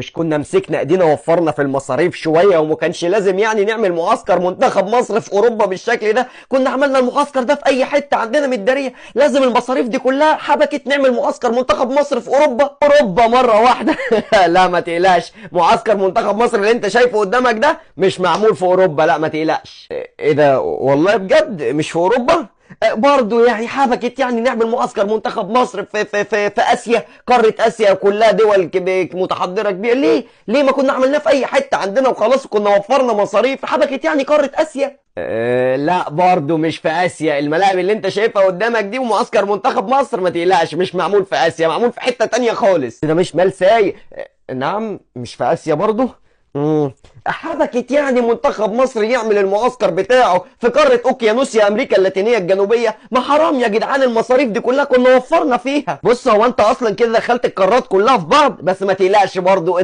مش كنا مسكنا ايدينا وفرنا في المصاريف شويه، وما كانش لازم يعني نعمل معسكر منتخب مصر في اوروبا بالشكل ده؟ كنا عملنا المعسكر ده في اي حته عندنا متداريه. لازم المصاريف دي كلها حبكت نعمل معسكر منتخب مصر في اوروبا؟ اوروبا مره واحده. لا ما تقلقش، معسكر منتخب مصر اللي انت شايفه قدامك ده مش معمول في اوروبا، لا ما تقلقش. ايه ده والله بجد مش في اوروبا؟ برضه يعني حبكت يعني نعمل معسكر منتخب مصر في اسيا، قاره اسيا كلها دول متحضره كبيره. ليه ما كنا عملناه في اي حته عندنا وخلاص، كنا وفرنا مصاريف. حبكت يعني قاره اسيا؟ لا برضه مش في اسيا. الملاعب اللي انت شايفها قدامك دي ومعسكر منتخب مصر ما تقلقش مش معمول في اسيا، معمول في حته تانية خالص. ده مش مال ساي. نعم مش في اسيا برضه. مم. حبكت يعني منتخب مصر يعمل المعسكر بتاعه في قارة اوكيانوسيا امريكا اللاتينية الجنوبية؟ ما حرام يا جدعان، المصاريف دي كلها كنا وفرنا فيها. بص هو انت اصلا كده دخلت القارات كلها في بعض، بس ما تقلقش برضو